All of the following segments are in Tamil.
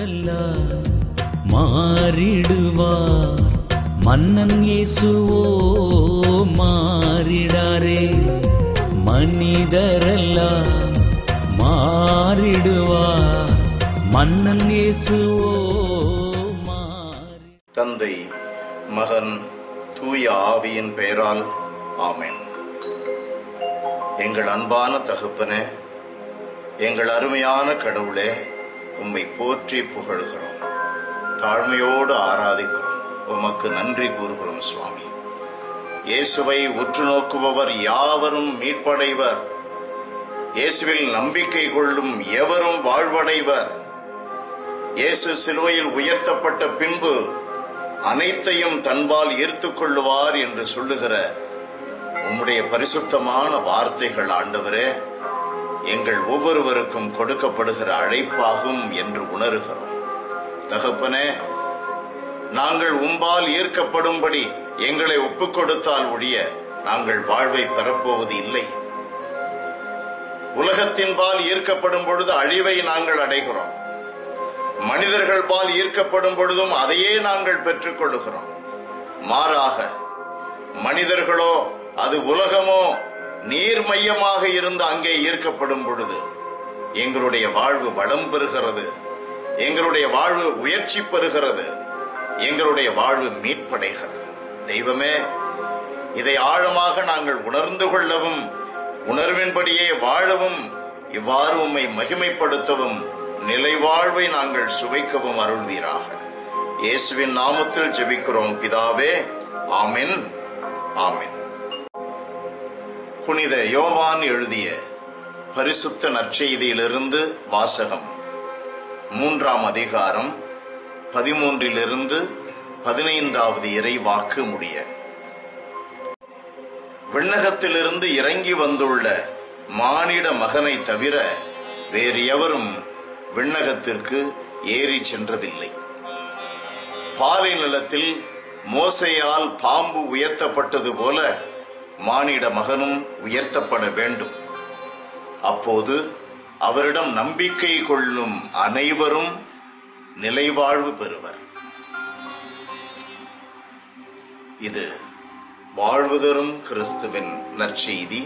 மனிதரெல்லாம் மாறிடுவார், மன்னன் இயேசுவோ மாறிடாரே. மனிதரெல்லாம் மாறிடுவார், மன்னன் இயேசுவோ மாறி. தந்தை, மகன், தூய ஆவியின் பெயரால் ஆமென். எங்கள் அன்பான தகப்பனே, எங்கள் அருமையான கடவுளே, உம்மை போற்றி புகழ்கிறோம், தாழ்மையோடு ஆராதிக்கிறோம், உமக்கு நன்றி கூறுகிறோம் சுவாமி. இயேசுவை உற்று நோக்குபவர் யாவரும் மீட்படைவர், இயேசுவில் நம்பிக்கை கொள்ளும் எவரும் வாழ்வடைவர். இயேசு சிலுவையில் உயர்த்தப்பட்ட பின்பு அனைத்தையும் தன்பால் ஈர்த்துக் கொள்ளுவார் என்று சொல்லுகிற உம்முடைய பரிசுத்தமான வார்த்தைகள் ஆண்டவரே எங்கள் ஒவ்வொருவருக்கும் கொடுக்கப்படுகிற அழைப்பாகும் என்று உணர்கிறோம். தகப்பனே, நாங்கள் உம்பால் ஈர்க்கப்படும்படி எங்களை ஒப்புக் கொடுத்தால் ஒழிய நாங்கள் வாழ்வை பெறப்போவது இல்லை. உலகத்தின்பால் ஈர்க்கப்படும் பொழுது அழிவை நாங்கள் அடைகிறோம், மனிதர்கள் பால் ஈர்க்கப்படும் பொழுதும் அதையே நாங்கள் பெற்றுக் கொள்ளுகிறோம். மாறாக மனிதர்களோ அது உலகமோ நீர் மையமாக இருந்து அங்கே ஈர்க்கப்படும் பொழுது எங்களுடைய வாழ்வு வளம் பெறுகிறது, எங்களுடைய வாழ்வு உயர்ச்சி பெறுகிறது, எங்களுடைய வாழ்வு மீட்படைகிறது. தெய்வமே, இதை ஆழமாக நாங்கள் உணர்ந்து கொள்ளவும் உணர்வின்படியே வாழவும் இவ்வாறு உம்மை மகிமைப்படுத்தவும் நிலை வாழ்வை நாங்கள் சுவைக்கவும் அருள்வீராக. இயேசுவின் நாமத்தில் ஜெபிக்கிறோம் பிதாவே, ஆமென், ஆமென். புனித யோவான் எழுதிய பரிசுத்த நற்செய்தியிலிருந்து வாசகம். 3ஆம் அதிகாரம் 13 15 இறை வாக்கு முடிய. விண்ணகத்திலிருந்து இறங்கி வந்துள்ள மானிட மகனை தவிர வேறு எவரும் விண்ணகத்திற்கு ஏறி சென்றதில்லை. பாலை நிலத்தில் மோசேயால் பாம்பு உயர்த்தப்பட்டது போல மானிட மகனும் உயர்த்தப்பட வேண்டும். அப்போது அவரிடம் நம்பிக்கை கொள்ளும் அனைவரும் நிலைவாழ்வு பெறுவர். இது வாழ்வு தரும் கிறிஸ்துவின் நற்செய்தி.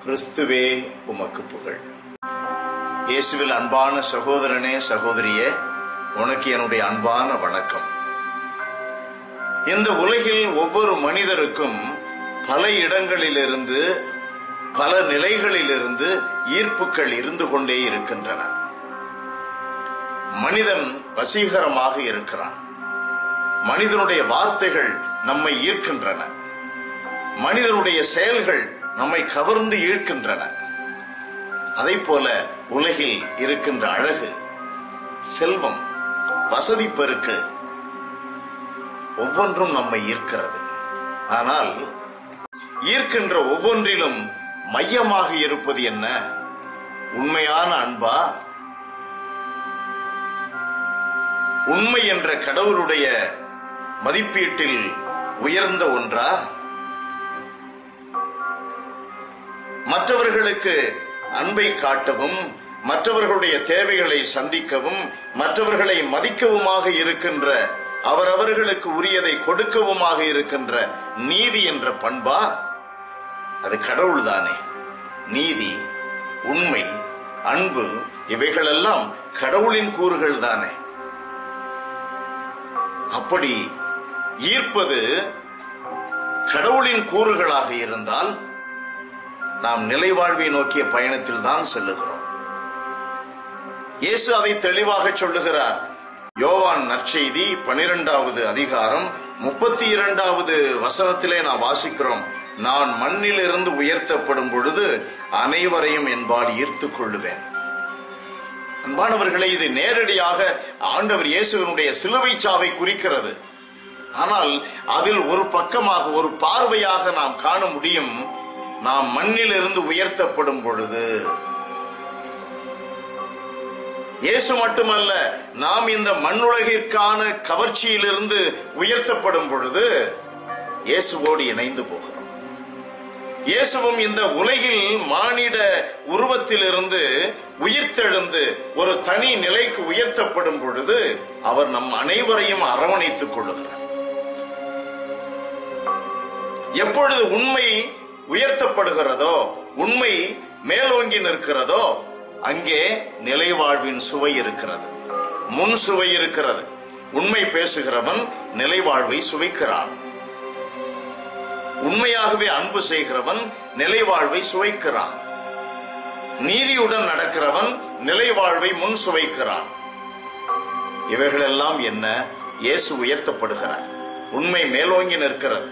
கிறிஸ்துவே உமக்கு புகழ். இயேசுவில் அன்பான சகோதரனே, சகோதரியே, உனக்கு என்னுடைய அன்பான வணக்கம். இந்த உலகில் ஒவ்வொரு மனிதருக்கும் பல இடங்களிலிருந்து பல நிலைகளிலிருந்து ஈர்ப்புகள் இருந்து கொண்டே இருக்கின்றன. மனிதன் வசீகரமாக இருக்கிறான். மனிதனுடைய வார்த்தைகள் நம்மை ஈர்க்கின்றன. மனிதனுடைய செயல்கள் நம்மை கவர்ந்து ஈர்க்கின்றன. அதை போல உலகில் இருக்கின்ற அழகு, செல்வம், வசதி பெருக்கு ஒவ்வொன்றும் நம்மை ஈர்க்கிறது. ஆனால் ஈர்க்கின்ற ஒவ்வொன்றிலும் மையமாக இருப்பது என்ன? உண்மையான அன்பா? உண்மை என்ற கடவுளுடைய மதிப்பீட்டில் உயர்ந்த ஒன்றா? மற்றவர்களுக்கு அன்பை காட்டவும், மற்றவர்களுடைய தேவைகளை சந்திக்கவும், மற்றவர்களை மதிக்கவுமாக இருக்கின்ற, அவரவர்களுக்கு உரியதை கொடுக்கவுமாக இருக்கின்ற நீதி என்ற பண்பா? அது கடவுள் தானே. நீதி, உண்மை, அன்பு இவைகளெல்லாம் கடவுளின் கூறுகள் தானே. அப்படி ஈர்ப்பது கடவுளின் கூறுகளாக இருந்தால் நாம் நிலைவாழ்வை நோக்கிய பயணத்தில் தான் செல்லுகிறோம். இயேசு அதை தெளிவாக சொல்லுகிறார். யோவான் நற்செய்தி 12வது அதிகாரம் 32வது வசனத்திலே நாம் வாசிக்கிறோம். நான் மண்ணிலிருந்து உயர்த்தப்படும் பொழுது அனைவரையும் என்பால் ஈர்த்துக் கொள்ளுவேன். அன்பானவர்களே, இது நேரடியாக ஆண்டவர் இயேசுவினுடைய சிலுவை சாவை குறிக்கிறது. ஆனால் அதில் ஒரு பக்கமாக, ஒரு பார்வையாக நாம் காண முடியும், நாம் மண்ணிலிருந்து உயர்த்தப்படும் பொழுது. இயேசு மட்டுமல்ல, நாம் இந்த மண்ணுலகிற்கான கவர்ச்சியிலிருந்து உயர்த்தப்படும் பொழுது இயேசுவோடு இணைந்து போகிறோம். இயேசுவும் இந்த உலகில் மானிட உருவத்திலிருந்து உயிர்த்தெழுந்து ஒரு தனி நிலைக்கு உயர்த்தப்படும் பொழுது அவர் நம் அனைவரையும் அரவணைத்துக் கொள்ளுகிறார். எப்பொழுது உண்மை உயர்த்தப்படுகிறதோ, உண்மை மேலோங்கி நிற்கிறதோ, அங்கே நிலைவாழ்வின் சுவை இருக்கிறது, முன் சுவை இருக்கிறது. உண்மை பேசுகிறவன் நிலைவாழ்வை சுவைக்கிறான். உண்மையாகவே அன்பு செய்கிறவன் நிலைவாழ்வை சுவைக்கிறான். நீதியுடன் நடக்கிறவன் நிலைவாழ்வை முன் சுவைக்கிறான். இவைகளெல்லாம் என்ன? இயேசு உயர்த்தப்படுகிறார். உண்மை மேலோங்கி நிற்கிறது.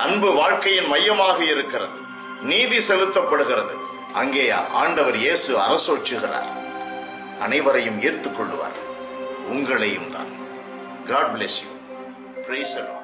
அன்பு வாழ்க்கையின் மையமாக இருக்கிறது. நீதி செலுத்தப்படுகிறது. அங்கே ஆண்டவர் இயேசு அரசோற்றுகிறார். அனைவரையும் ஈர்த்துக் கொள்வார், உங்களையும் தான். God bless you. Praise the Lord.